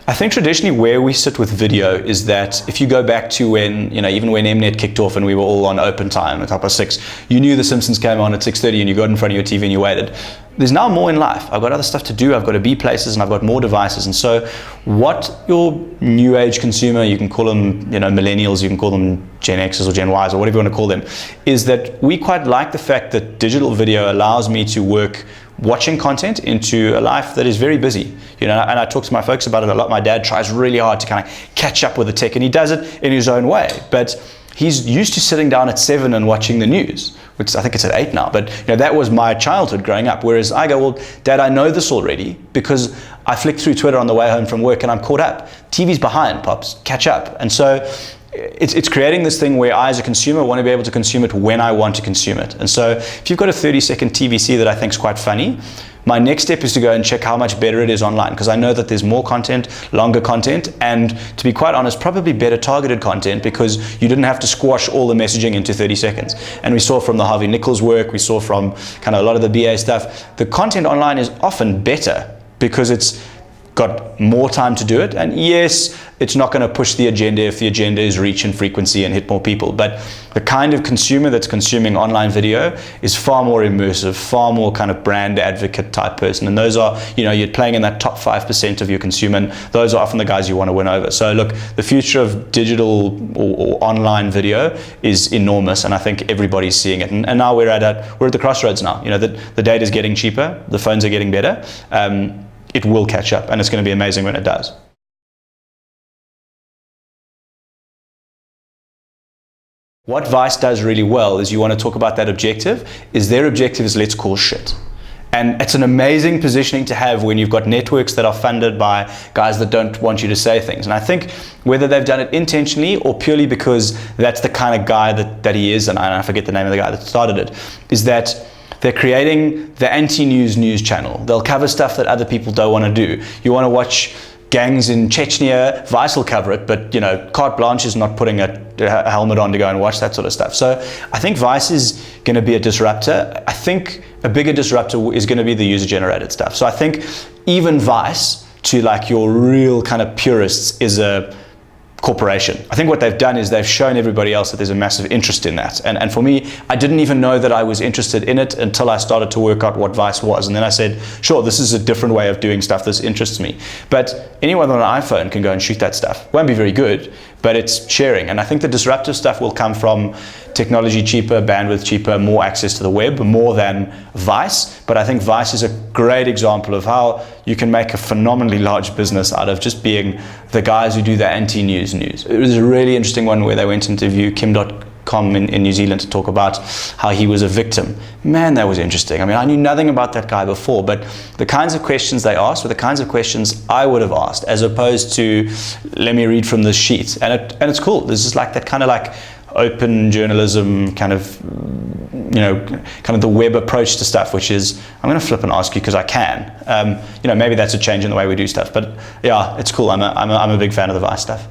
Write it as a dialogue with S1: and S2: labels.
S1: I think traditionally where we sit with video is that if you go back to when, even when Mnet kicked off and we were all on open time at 6:30, you knew The Simpsons came on at 6:30 and you got in front of your TV and you waited. There's now more in life. I've got other stuff to do, I've got to be places, and I've got more devices. And so what your new age consumer, you can call them millennials, you can call them Gen X's or Gen Y's or whatever you want to call them, is that we quite like the fact that digital video allows me to work watching content into a life that is very busy. And I talk to my folks about it a lot. My dad tries really hard to kind of catch up with the tech, and he does it in his own way. But he's used to sitting down at 7 and watching the news, which I think it's at 8 now. But that was my childhood growing up. Whereas I go, well, Dad, I know this already because I flick through Twitter on the way home from work and I'm caught up. TV's behind, Pops, catch up. And so it's creating this thing where I, as a consumer, want to be able to consume it when I want to consume it. And so if you've got a 30-second TVC that I think is quite funny, my next step is to go and check how much better it is online, because I know that there's more content, longer content, and to be quite honest, probably better targeted content, because you didn't have to squash all the messaging into 30 seconds. And we saw from the Harvey Nichols work, we saw from kind of a lot of the BA stuff, the content online is often better because it's got more time to do it. And yes, it's not going to push the agenda if the agenda is reach and frequency and hit more people. But the kind of consumer that's consuming online video is far more immersive, far more kind of brand advocate type person. And those are, you're playing in that top 5% of your consumer, and those are often the guys you want to win over. So look, the future of digital or online video is enormous, and I think everybody's seeing it. And now we're at the crossroads now. The data is getting cheaper, the phones are getting better. It will catch up, and it's going to be amazing when it does. What Vice does really well is, you want to talk about that objective, is their objective is let's call shit. And it's an amazing positioning to have when you've got networks that are funded by guys that don't want you to say things. And I think whether they've done it intentionally or purely because that's the kind of guy that he is, and I forget the name of the guy that started it, is that they're creating the anti-news news channel. They'll cover stuff that other people don't want to do. You want to watch gangs in Chechnya, Vice will cover it, but carte blanche is not putting a helmet on to go and watch that sort of stuff. So I think Vice is going to be a disruptor. I think a bigger disruptor is going to be the user-generated stuff. So I think even Vice, to like your real kind of purists, is a corporation. I think what they've done is they've shown everybody else that there's a massive interest in that. And for me, I didn't even know that I was interested in it until I started to work out what Vice was. And then I said, sure, this is a different way of doing stuff. This interests me. But anyone on an iPhone can go and shoot that stuff. Won't be very good, but it's sharing. And I think the disruptive stuff will come from technology cheaper, bandwidth cheaper, more access to the web, more than Vice. But I think Vice is a great example of how you can make a phenomenally large business out of just being the guys who do the anti-news news. It was a really interesting one where they went to interview Kim.com in New Zealand to talk about how he was a victim. Man, that was interesting. I mean, I knew nothing about that guy before, but the kinds of questions they asked were the kinds of questions I would have asked, as opposed to, let me read from this sheet. And it's cool. This is like that kind of like open journalism kind of, kind of the web approach to stuff, which is, I'm going to flip and ask you because I can. Maybe that's a change in the way we do stuff, but yeah, it's cool. I'm a big fan of the Vice stuff.